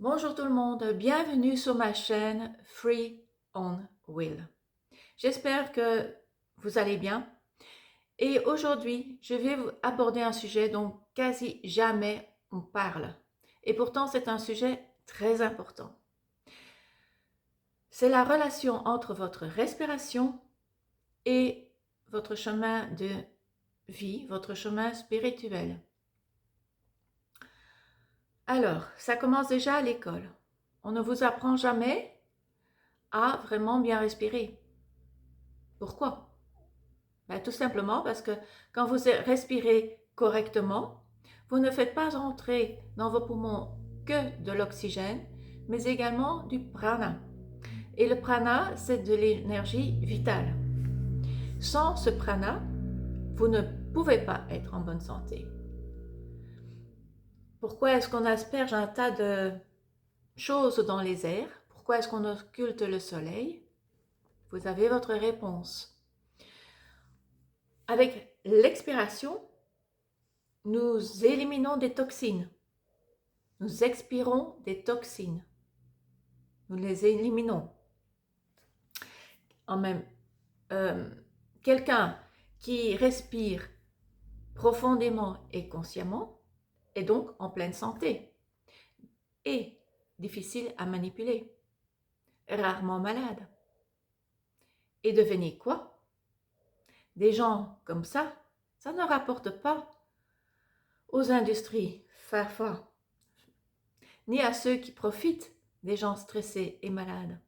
Bonjour tout le monde, bienvenue sur ma chaîne Free on Will. J'espère que vous allez bien et aujourd'hui je vais vous aborder un sujet dont quasi jamais on parle et pourtant c'est un sujet très important. C'est la relation entre votre respiration et votre chemin de vie, votre chemin spirituel. Alors, ça commence déjà à l'école. On ne vous apprend jamais à vraiment bien respirer. Pourquoi? Ben, tout simplement parce que quand vous respirez correctement, vous ne faites pas entrer dans vos poumons que de l'oxygène, mais également du prana. Et le prana, c'est de l'énergie vitale. Sans ce prana, vous ne pouvez pas être en bonne santé. Pourquoi est-ce qu'on asperge un tas de choses dans les airs? Pourquoi est-ce qu'on occulte le soleil? Vous avez votre réponse. Avec l'expiration, nous éliminons des toxines. Nous expirons des toxines. Nous les éliminons. En même, quelqu'un qui respire profondément et consciemment est donc en pleine santé et difficile à manipuler, rarement malade. Et devenez quoi? Des gens comme ça ne rapporte pas aux industries FAFA, ni à ceux qui profitent des gens stressés et malades.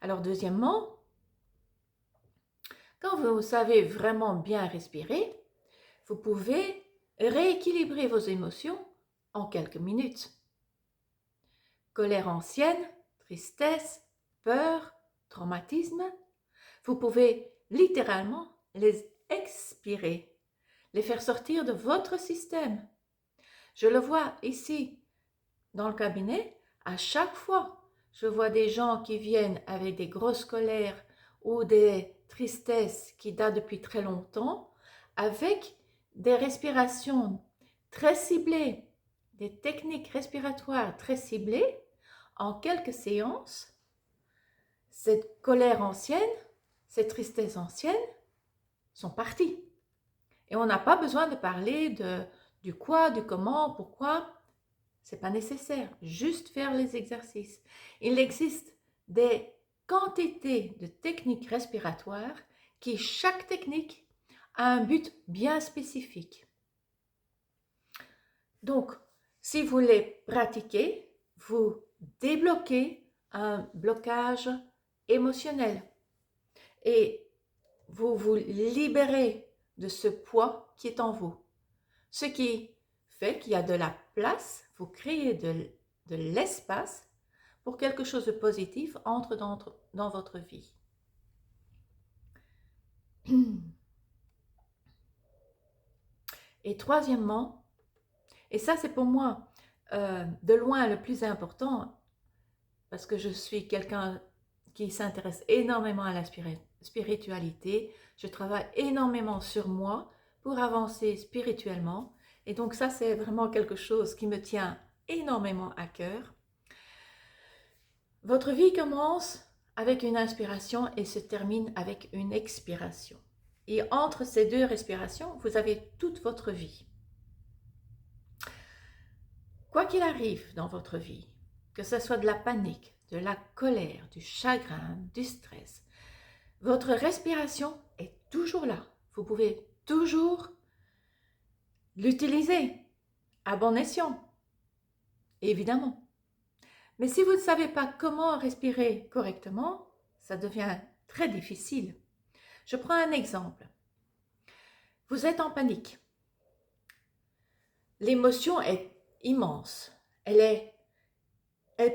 Alors deuxièmement, quand vous savez vraiment bien respirer, vous pouvez rééquilibrer vos émotions en quelques minutes. Colère ancienne, tristesse, peur, traumatisme, vous pouvez littéralement les expirer, les faire sortir de votre système. Je le vois ici dans le cabinet, à chaque fois, je vois des gens qui viennent avec des grosses colères ou des tristesses qui datent depuis très longtemps, avec des respirations très ciblées, des techniques respiratoires très ciblées. En quelques séances, cette colère ancienne, ces tristesses anciennes sont parties. Et on n'a pas besoin de parler du quoi, du comment, pourquoi. C'est pas nécessaire, juste faire les exercices. Il existe des quantités de techniques respiratoires qui, chaque technique, a un but bien spécifique. Donc, si vous les pratiquez, vous débloquez un blocage émotionnel et vous vous libérez de ce poids qui est en vous. Ce qui fait qu'il y a de la place, vous créez de l'espace pour quelque chose de positif entre dans votre vie. Et troisièmement, et ça c'est pour moi de loin le plus important, parce que je suis quelqu'un qui s'intéresse énormément à la spiritualité, je travaille énormément sur moi pour avancer spirituellement, et donc ça c'est vraiment quelque chose qui me tient énormément à cœur. Votre vie commence avec une inspiration et se termine avec une expiration. Et entre ces deux respirations, vous avez toute votre vie. Quoi qu'il arrive dans votre vie, que ce soit de la panique, de la colère, du chagrin, du stress, votre respiration est toujours là. Vous pouvez toujours l'utiliser à bon escient, évidemment. Mais si vous ne savez pas comment respirer correctement, ça devient très difficile. Je prends un exemple. Vous êtes en panique. L'émotion est immense. Elle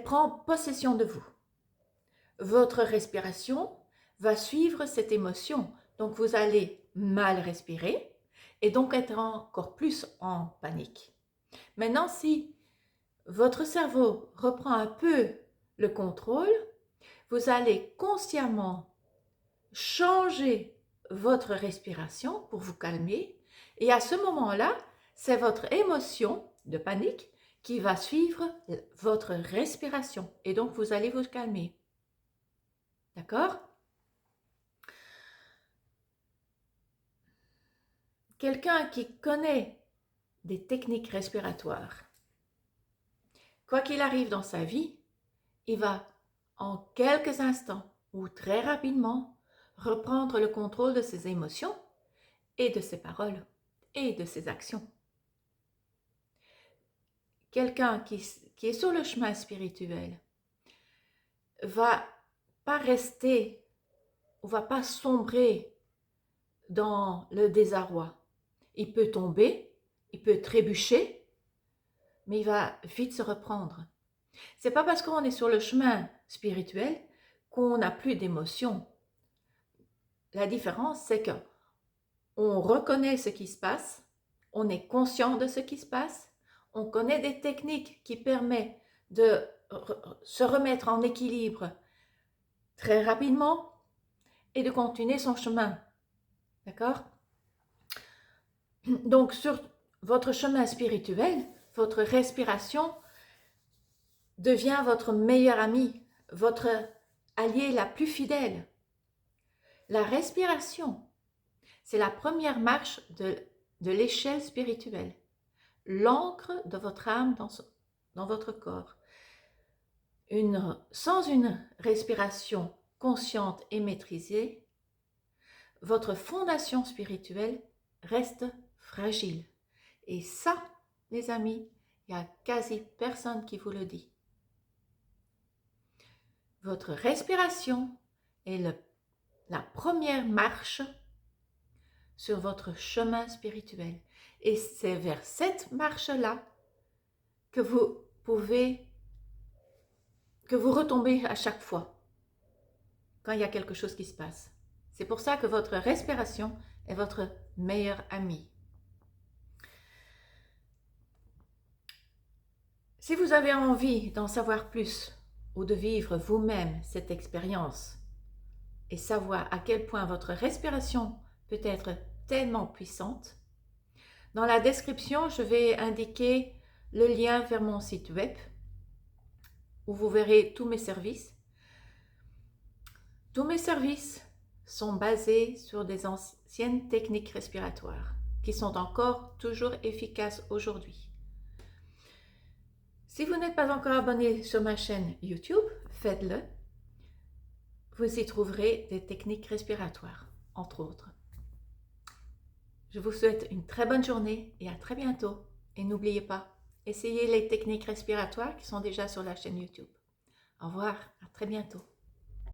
prend possession de vous. Votre respiration va suivre cette émotion. Donc vous allez mal respirer et donc être encore plus en panique. Maintenant, si votre cerveau reprend un peu le contrôle, vous allez consciemment changer votre respiration pour vous calmer. Et à ce moment-là, c'est votre émotion de panique qui va suivre votre respiration. Et donc, vous allez vous calmer. D'accord? Quelqu'un qui connaît des techniques respiratoires, quoi qu'il arrive dans sa vie, il va en quelques instants ou très rapidement reprendre le contrôle de ses émotions et de ses paroles et de ses actions. Quelqu'un qui est sur le chemin spirituel va pas rester ou va pas sombrer dans le désarroi. Il peut tomber, il peut trébucher, mais il va vite se reprendre. C'est pas parce qu'on est sur le chemin spirituel qu'on n'a plus d'émotions. La différence, c'est que on reconnaît ce qui se passe, on est conscient de ce qui se passe, on connaît des techniques qui permettent de se remettre en équilibre très rapidement et de continuer son chemin. D'accord? Donc, sur votre chemin spirituel, votre respiration devient votre meilleur ami, votre allié la plus fidèle. La respiration, c'est la première marche de l'échelle spirituelle, l'ancre de votre âme dans votre corps. Sans une respiration consciente et maîtrisée, votre fondation spirituelle reste fragile. Et ça, les amis, il n'y a quasi personne qui vous le dit. Votre respiration est la première marche sur votre chemin spirituel. Et c'est vers cette marche-là que vous retombez à chaque fois quand il y a quelque chose qui se passe. C'est pour ça que votre respiration est votre meilleur ami. Si vous avez envie d'en savoir plus ou de vivre vous-même cette expérience et savoir à quel point votre respiration peut être tellement puissante, dans la description, je vais indiquer le lien vers mon site web où vous verrez tous mes services. Tous mes services sont basés sur des anciennes techniques respiratoires qui sont encore toujours efficaces aujourd'hui. Si vous n'êtes pas encore abonné sur ma chaîne YouTube, faites-le. Vous y trouverez des techniques respiratoires, entre autres. Je vous souhaite une très bonne journée et à très bientôt. Et n'oubliez pas, essayez les techniques respiratoires qui sont déjà sur la chaîne YouTube. Au revoir, à très bientôt.